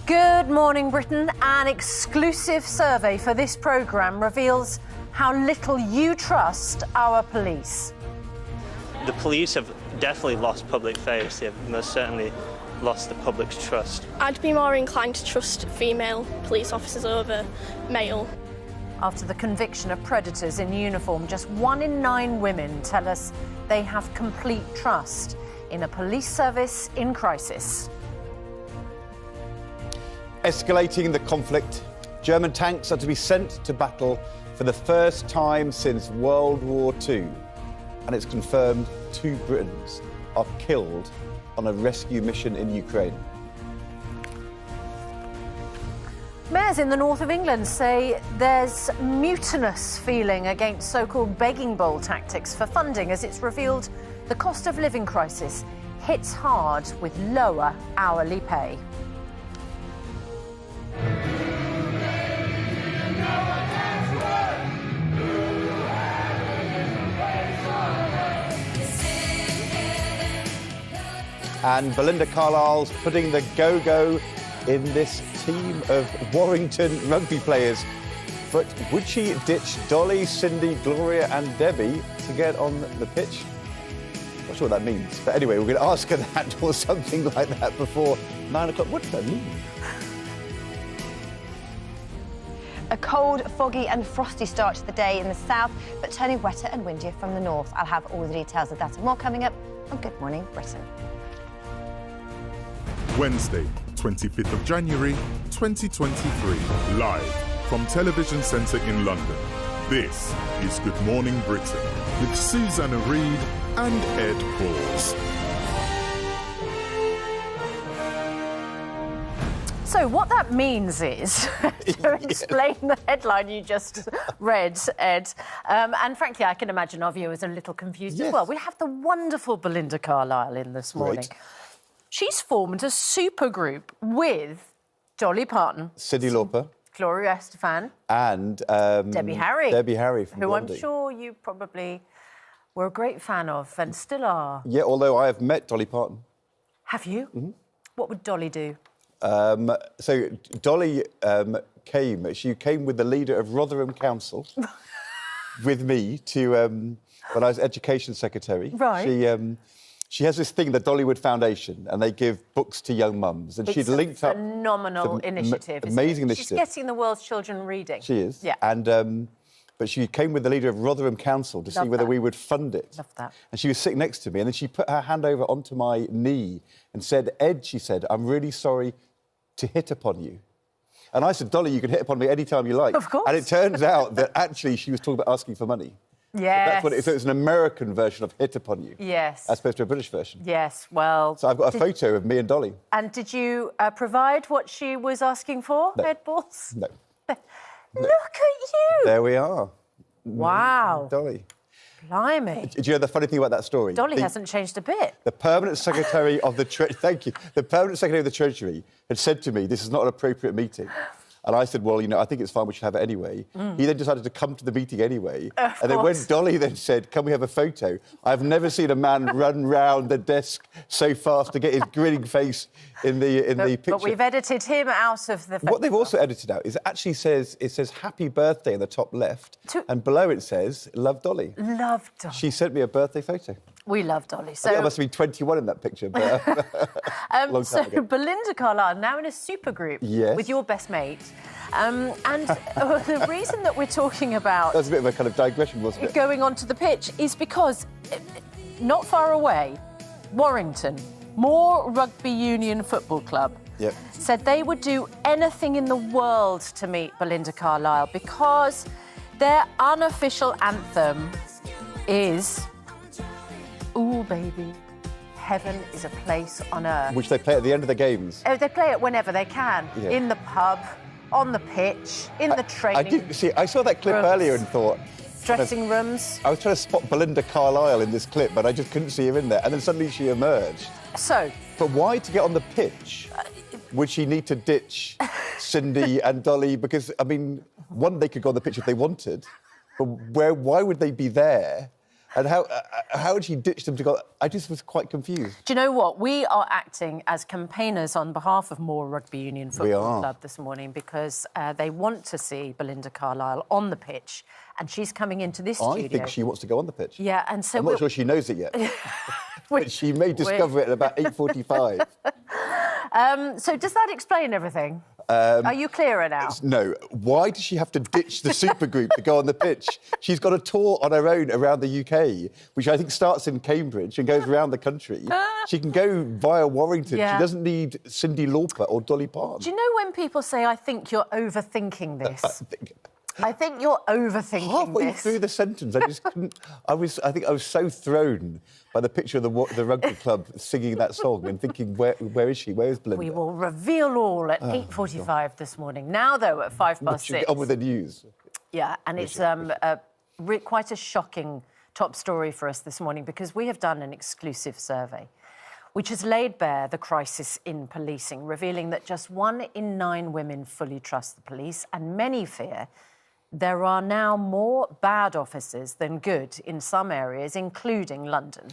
Good morning, Britain. An exclusive survey for this programme reveals how little you trust our police. The police have definitely lost public faith. They have most certainly lost the public's trust. I'd be more inclined to trust female police officers over male. After the conviction of predators in uniform, just 1 in 9 women tell us they have complete trust in a police service in crisis. Escalating the conflict, German tanks are to be sent to battle for the first time since World War II. And it's confirmed 2 Britons are killed on a rescue mission in Ukraine. Mayors in the north of England say there's mutinous feeling against so-called begging bowl tactics for funding as it's revealed the cost of living crisis hits hard with lower hourly pay. And Belinda Carlisle's putting the go-go in this team of Warrington rugby players. But would she ditch Dolly, Cindy, Gloria and Debbie to get on the pitch? Not sure what that means. But anyway, we're going to ask her that or something like that before 9 o'clock. What does that mean? A cold, foggy and frosty start to the day in the south, but turning wetter and windier from the north. I'll have all the details of that and more coming up on Good Morning Britain. Wednesday, 25th of January, 2023, live from Television Centre in London. This is Good Morning Britain with Susanna Reid and Ed Balls. So what that means is, to explain the headline you just read, Ed, and frankly, I can imagine our viewers are a little confused as well. We have the wonderful Belinda Carlisle in this morning. Right. She's formed a supergroup with Dolly Parton, Cyndi Lauper, Gloria Estefan, and Debbie Harry. Debbie Harry from who Blondie. I'm sure you probably were a great fan of and still are. Yeah, although I have met Dolly Parton. Have you? Mm-hmm. What would Dolly do? So Dolly she came with the leader of Rotherham Council with me to, when I was Education Secretary. Right. She has this thing, the Dollywood Foundation, and they give books to young mums. And she'd linked up... It's a phenomenal initiative, amazing initiative. She's getting the world's children reading. She is. Yeah. And, but she came with the leader of Rotherham Council to see whether we would fund it. Love that. And she was sitting next to me, and then she put her hand over onto my knee and said, Ed, she said, I'm really sorry to hit upon you. And I said, Dolly, you can hit upon me any time you like. Of course. And it turns out that actually she was talking about asking for money. Yes. That's what it is. So it's an American version of hit upon you. Yes. As opposed to a British version. Yes, well... So I've got a photo of me and Dolly. And did you provide what she was asking for, No. Ed Balls? No. Look at you! There we are. Wow. Dolly. Blimey. Do you know the funny thing about that story? Dolly hasn't changed a bit. The permanent secretary of the Thank you. The permanent secretary of the Treasury had said to me, this is not an appropriate meeting. And I said, well, you know, I think it's fine, we should have it anyway. He then decided to come to the meeting anyway. And then when Dolly then said, can we have a photo? I've never seen a man run round the desk so fast to get his grinning face in the picture. But we've edited him out of the photograph. What they've also edited out is it actually says, happy birthday in the top left, and below it says, love Dolly. Love Dolly. She sent me a birthday photo. We love Dolly. So I think I must have been 21 in that picture, but long time ago. Belinda Carlisle, now in a supergroup with your best mate. And the reason that we're talking about... That was a bit of a kind of digression, wasn't it? ...going onto the pitch is because not far away, Warrington, Moor Rugby Union Football Club, said they would do anything in the world to meet Belinda Carlisle because their unofficial anthem is... Ooh, baby, heaven is a place on earth. Which they play at the end of the games. Oh, they play it whenever they can. Yeah. In the pub, on the pitch, in the training I saw that clip earlier and thought... Dressing rooms. I was trying to spot Belinda Carlisle in this clip, but I just couldn't see her in there. And then suddenly she emerged. So... But why, to get on the pitch, would she need to ditch Cindy and Dolly? Because, I mean, one, they could go on the pitch if they wanted, but why would they be there? And how did she ditch them to go? I just was quite confused. Do you know what? We are acting as campaigners on behalf of Moor Rugby Union Football Club this morning because they want to see Belinda Carlisle on the pitch, and she's coming into this studio. I think she wants to go on the pitch. Yeah, and so I'm not sure she knows it yet. But she may discover it at about 8:45. So does that explain everything? Are you clearer now? No. Why does she have to ditch the supergroup to go on the pitch? She's got a tour on her own around the UK, which I think starts in Cambridge and goes around the country. She can go via Warrington. Yeah. She doesn't need Cyndi Lauper or Dolly Parton. Do you know when people say, I think you're overthinking this? I think you're overthinking Halfway this. through the sentence, I just couldn't... I think I was so thrown by the picture of the rugby club singing that song and thinking, where is she? Where is Belinda? We will reveal all at 8:45 this morning. Now, though, at 6:05. Get on with the news. Yeah, and it's quite a shocking top story for us this morning because we have done an exclusive survey which has laid bare the crisis in policing, revealing that just 1 in 9 women fully trust the police, and many fear there are now more bad officers than good in some areas, including London.